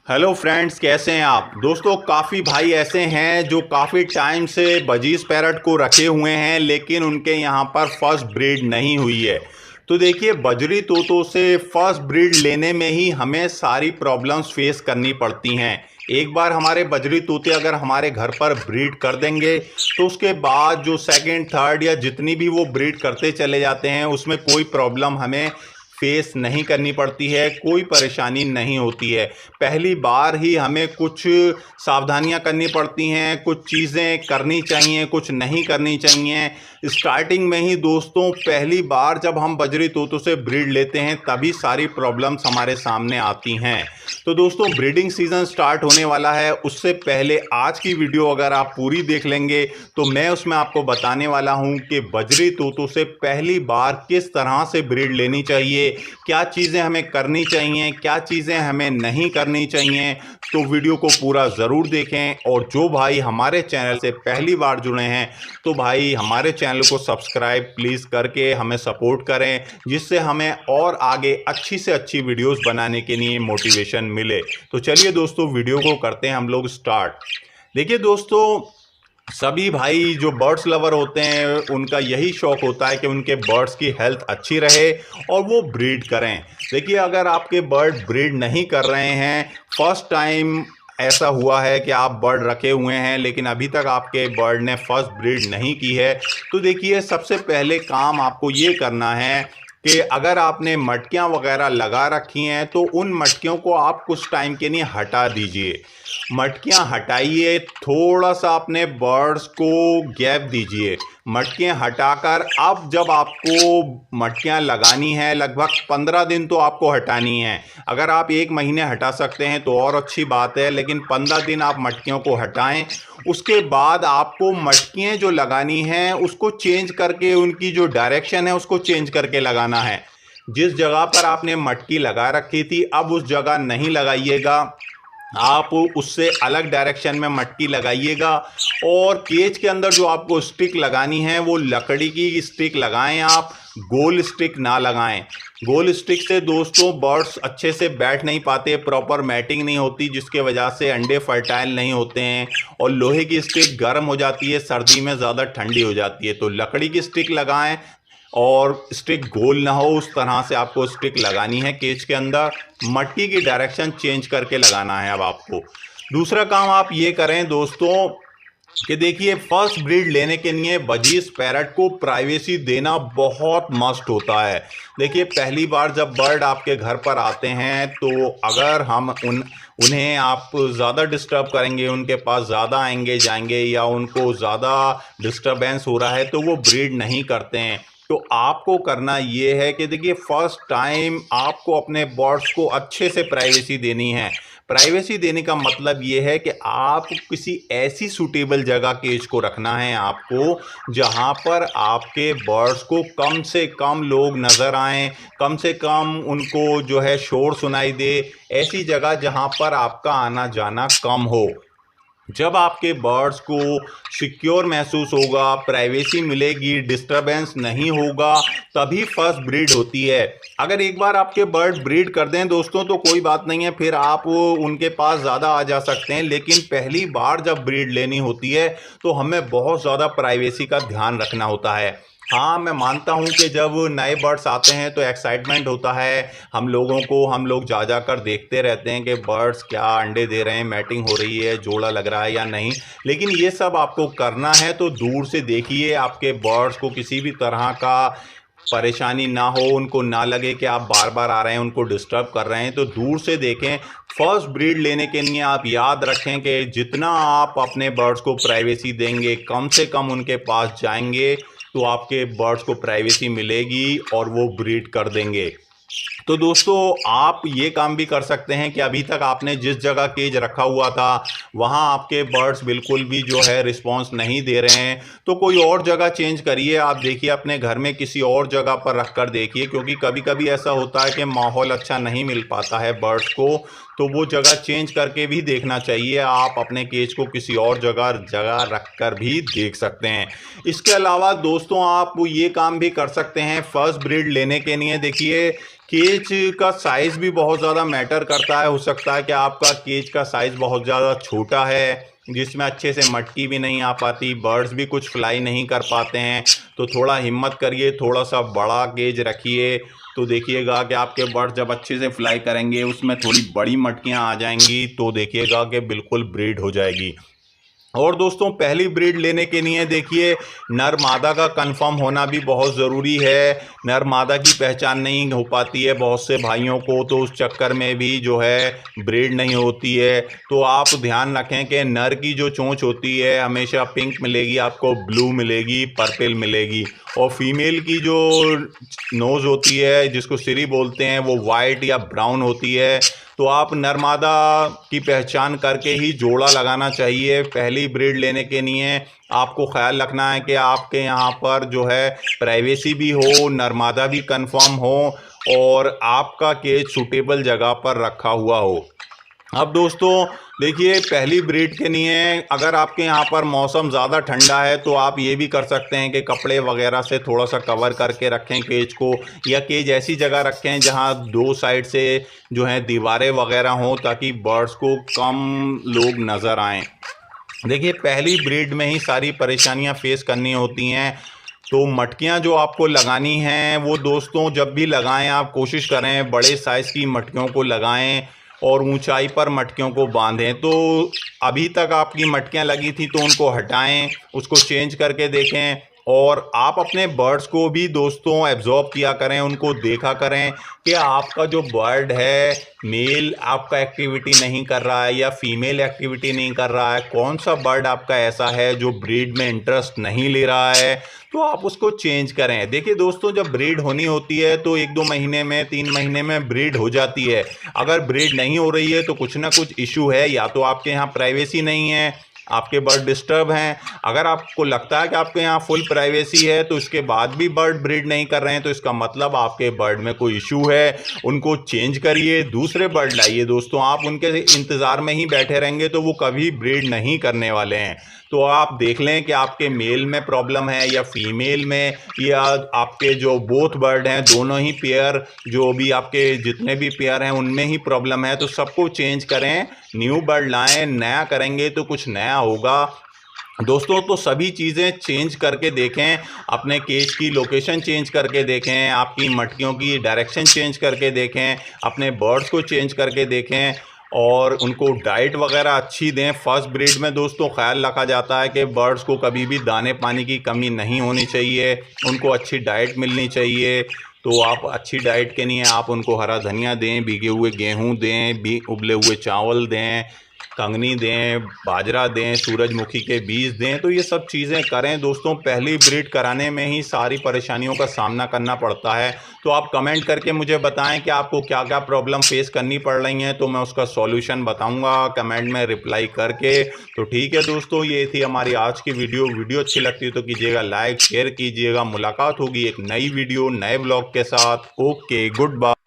Hello friends, कैसे हैं आप दोस्तों। काफ़ी भाई ऐसे हैं जो काफ़ी टाइम से बजीज पैरट को रखे हुए हैं, लेकिन उनके यहाँ पर फर्स्ट ब्रीड नहीं हुई है। तो देखिए, बजरी तोतों से फर्स्ट ब्रीड लेने में ही हमें सारी प्रॉब्लम्स फेस करनी पड़ती हैं। एक बार हमारे बजरी तोते अगर हमारे घर पर ब्रीड कर देंगे तो उसके बाद जो सेकंड थर्ड या जितनी भी वो ब्रीड करते चले जाते हैं उसमें कोई प्रॉब्लम हमें फेस नहीं करनी पड़ती है, कोई परेशानी नहीं होती है। पहली बार ही हमें कुछ सावधानियां करनी पड़ती हैं, कुछ चीज़ें करनी चाहिए, कुछ नहीं करनी चाहिए। स्टार्टिंग में ही दोस्तों, पहली बार जब हम बजरी तोतों से ब्रीड लेते हैं तभी सारी प्रॉब्लम्स हमारे सामने आती हैं। तो दोस्तों, ब्रीडिंग सीजन स्टार्ट होने वाला है, उससे पहले आज की वीडियो अगर आप पूरी देख लेंगे तो मैं उसमें आपको बताने वाला हूं कि बजरी तोतों से पहली बार किस तरह से ब्रीड लेनी चाहिए, क्या चीज़ें हमें करनी चाहिए, क्या चीज़ें हमें नहीं करनी चाहिए। तो वीडियो को पूरा ज़रूर देखें, और जो भाई हमारे चैनल से पहली बार जुड़े हैं तो भाई हमारे चैनल को सब्सक्राइब प्लीज़ करके हमें सपोर्ट करें, जिससे हमें और आगे अच्छी से अच्छी वीडियोस बनाने के लिए मोटिवेशन मिले। तो चलिए दोस्तों, वीडियो को करते हैं हम लोग स्टार्ट। देखिए दोस्तों, सभी भाई जो बर्ड्स लवर होते हैं उनका यही शौक होता है कि उनके बर्ड्स की हेल्थ अच्छी रहे और वो ब्रीड करें। देखिए, अगर आपके बर्ड ब्रीड नहीं कर रहे हैं, फर्स्ट टाइम ऐसा हुआ है कि आप बर्ड रखे हुए हैं लेकिन अभी तक आपके बर्ड ने फर्स्ट ब्रीड नहीं की है, तो देखिए, सबसे पहले काम आपको ये करना है कि अगर आपने मटकियां वगैरह लगा रखी हैं तो उन मटकियों को आप कुछ टाइम के लिए हटा दीजिए। मटकियां हटाइए, थोड़ा सा अपने बर्ड्स को गैप दीजिए। मटकियां हटाकर अब जब आपको मटकियां लगानी है, लगभग 15 दिन तो आपको हटानी है। अगर आप 1 महीने हटा सकते हैं तो और अच्छी बात है, लेकिन 15 दिन आप मटकियों को हटाएं। उसके बाद आपको मटकियां जो लगानी हैं उसको चेंज करके, उनकी जो डायरेक्शन है उसको चेंज करके लगाना है। जिस जगह पर आपने मटकी लगा रखी थी अब उस जगह नहीं लगाइएगा, आप उससे अलग डायरेक्शन में मटकी लगाइएगा। और केज के अंदर जो आपको स्टिक लगानी है वो लकड़ी की स्टिक लगाएं, आप गोल स्टिक ना लगाएं। गोल स्टिक से दोस्तों बर्ड्स अच्छे से बैठ नहीं पाते, प्रॉपर मैटिंग नहीं होती, जिसके वजह से अंडे फर्टाइल नहीं होते हैं। और लोहे की स्टिक गर्म हो जाती है, सर्दी में ज़्यादा ठंडी हो जाती है। तो लकड़ी की स्टिक लगाएं, और स्टिक गोल ना हो उस तरह से आपको स्टिक लगानी है केज के अंदर। मटकी की डायरेक्शन चेंज करके लगाना है अब आपको। दूसरा काम आप ये करें दोस्तों कि देखिए, फर्स्ट ब्रीड लेने के लिए बजीज पैरट को प्राइवेसी देना बहुत मस्ट होता है। देखिए, पहली बार जब बर्ड आपके घर पर आते हैं तो अगर हम उन्हें आप ज़्यादा डिस्टर्ब करेंगे, उनके पास ज़्यादा आएंगे जाएंगे, या उनको ज़्यादा डिस्टर्बेंस हो रहा है तो वो ब्रीड नहीं करते हैं। तो आपको करना ये है कि देखिए, फर्स्ट टाइम आपको अपने बर्ड्स को अच्छे से प्राइवेसी देनी है। प्राइवेसी देने का मतलब ये है कि आप किसी ऐसी सूटेबल जगह केज को रखना है आपको, जहां पर आपके बर्ड्स को कम से कम लोग नज़र आएं, कम से कम उनको जो है शोर सुनाई दे। ऐसी जगह जहां पर आपका आना जाना कम हो। जब आपके बर्ड्स को सिक्योर महसूस होगा, प्राइवेसी मिलेगी, डिस्टरबेंस नहीं होगा, तभी फर्स्ट ब्रीड होती है। अगर एक बार आपके बर्ड ब्रीड कर दें दोस्तों तो कोई बात नहीं है, फिर आप उनके पास ज़्यादा आ जा सकते हैं। लेकिन पहली बार जब ब्रीड लेनी होती है तो हमें बहुत ज़्यादा प्राइवेसी का ध्यान रखना होता है। हाँ, मैं मानता हूँ कि जब नए बर्ड्स आते हैं तो एक्साइटमेंट होता है हम लोगों को, हम लोग जा जाकर देखते रहते हैं कि बर्ड्स क्या अंडे दे रहे हैं, मैटिंग हो रही है, जोड़ा लग रहा है या नहीं। लेकिन ये सब आपको करना है तो दूर से देखिए, आपके बर्ड्स को किसी भी तरह का परेशानी ना हो, उनको ना लगे कि आप बार बार आ रहे हैं, उनको डिस्टर्ब कर रहे हैं, तो दूर से देखें। फर्स्ट ब्रीड लेने के लिए आप याद रखें कि जितना आप अपने बर्ड्स को प्राइवेसी देंगे, कम से कम उनके पास जाएंगे, तो आपके बर्ड्स को प्राइवेसी मिलेगी और वो ब्रीड कर देंगे। तो दोस्तों, आप ये काम भी कर सकते हैं कि अभी तक आपने जिस जगह केज रखा हुआ था वहाँ आपके बर्ड्स बिल्कुल भी जो है रिस्पांस नहीं दे रहे हैं, तो कोई और जगह चेंज करिए। आप देखिए, अपने घर में किसी और जगह पर रख कर देखिए, क्योंकि कभी कभी ऐसा होता है कि माहौल अच्छा नहीं मिल पाता है बर्ड्स को, तो वो जगह चेंज करके भी देखना चाहिए। आप अपने केज को किसी और जगह रख कर भी देख सकते हैं। इसके अलावा दोस्तों, आप ये काम भी कर सकते हैं फर्स्ट ब्रीड लेने के लिए। देखिए केज का साइज़ भी बहुत ज़्यादा मैटर करता है। हो सकता है कि आपका केज का साइज़ बहुत ज़्यादा छोटा है, जिसमें अच्छे से मटकी भी नहीं आ पाती, बर्ड्स भी कुछ फ्लाई नहीं कर पाते हैं। तो थोड़ा हिम्मत करिए, थोड़ा सा बड़ा केज रखिए, तो देखिएगा कि आपके बर्ड्स जब अच्छे से फ्लाई करेंगे, उसमें थोड़ी बड़ी मटकियाँ आ जाएंगी, तो देखिएगा कि बिल्कुल ब्रीड हो जाएगी। और दोस्तों, पहली ब्रीड लेने के लिए देखिए, नर मादा का कंफर्म होना भी बहुत ज़रूरी है। नर मादा की पहचान नहीं हो पाती है बहुत से भाइयों को, तो उस चक्कर में भी जो है ब्रीड नहीं होती है। तो आप ध्यान रखें कि नर की जो चोंच होती है हमेशा पिंक मिलेगी, आपको ब्लू मिलेगी, पर्पल मिलेगी। और फीमेल की जो नोज़ होती है, जिसको सिरी बोलते हैं, वो वाइट या ब्राउन होती है। तो आप नरमादा की पहचान करके ही जोड़ा लगाना चाहिए। पहली ब्रीड लेने के लिए आपको ख्याल रखना है कि आपके यहाँ पर जो है प्राइवेसी भी हो, नरमादा भी कंफर्म हो और आपका केज सूटेबल जगह पर रखा हुआ हो। अब दोस्तों देखिए, पहली ब्रीड के लिए अगर आपके यहाँ पर मौसम ज़्यादा ठंडा है तो आप ये भी कर सकते हैं कि कपड़े वगैरह से थोड़ा सा कवर करके रखें केज को, या केज ऐसी जगह रखें जहाँ दो साइड से जो है दीवारें वगैरह हों, ताकि बर्ड्स को कम लोग नज़र आएँ। देखिए, पहली ब्रीड में ही सारी परेशानियाँ फेस करनी होती हैं। तो मटकियाँ जो आपको लगानी हैं वो दोस्तों, जब भी लगाएं आप कोशिश करें बड़े साइज़ की मटकियों को लगाएं और ऊंचाई पर मटकियों को बांधें। तो अभी तक आपकी मटकियाँ लगी थी तो उनको हटाएं, उसको चेंज करके देखें। और आप अपने बर्ड्स को भी दोस्तों एब्जॉर्ब किया करें, उनको देखा करें कि आपका जो बर्ड है मेल आपका एक्टिविटी नहीं कर रहा है या फीमेल एक्टिविटी नहीं कर रहा है। कौन सा बर्ड आपका ऐसा है जो ब्रीड में इंटरेस्ट नहीं ले रहा है, तो आप उसको चेंज करें। देखिए दोस्तों, जब ब्रीड होनी होती है तो 1-2 महीने में, 3 महीने में ब्रीड हो जाती है। अगर ब्रीड नहीं हो रही है तो कुछ ना कुछ इशू है, या तो आपके यहाँ प्राइवेसी नहीं है, आपके बर्ड डिस्टर्ब हैं। अगर आपको लगता है कि आपके यहाँ फुल प्राइवेसी है तो इसके बाद भी बर्ड ब्रीड नहीं कर रहे हैं, तो इसका मतलब आपके बर्ड में कोई इशू है। उनको चेंज करिए, दूसरे बर्ड लाइए। दोस्तों, आप उनके इंतज़ार में ही बैठे रहेंगे तो वो कभी ब्रीड नहीं करने वाले हैं। तो आप देख लें कि आपके मेल में प्रॉब्लम है या फीमेल में, या आपके जो बोथ बर्ड हैं, दोनों ही पेयर, जो भी आपके जितने भी पेयर हैं उनमें ही प्रॉब्लम है। तो सबको चेंज करें, न्यू बर्ड लाएं। नया करेंगे तो कुछ नया होगा। दोस्तों, तो सभी चीज़ें चेंज करके देखें, अपने केज की लोकेशन चेंज करके देखें, आपकी मटकियों की डायरेक्शन चेंज करके देखें, अपने बर्ड्स को चेंज करके देखें और उनको डाइट वगैरह अच्छी दें। फर्स्ट ब्रीड में दोस्तों ख्याल रखा जाता है कि बर्ड्स को कभी भी दाने पानी की कमी नहीं होनी चाहिए, उनको अच्छी डाइट मिलनी चाहिए। तो आप अच्छी डाइट के लिए आप उनको हरा धनिया दें, भीगे हुए गेहूँ दें, उबले हुए चावल दें, कंगनी दें, बाजरा दें, सूरजमुखी के बीज दें। तो ये सब चीज़ें करें दोस्तों। पहली ब्रीड कराने में ही सारी परेशानियों का सामना करना पड़ता है। तो आप कमेंट करके मुझे बताएं कि आपको क्या क्या प्रॉब्लम फेस करनी पड़ रही हैं, तो मैं उसका सॉल्यूशन बताऊंगा कमेंट में रिप्लाई करके। तो ठीक है दोस्तों, ये थी हमारी आज की वीडियो अच्छी लगती है तो कीजिएगा लाइक, शेयर कीजिएगा। मुलाकात होगी एक नई वीडियो, नए ब्लॉग के साथ। Okay, good bye.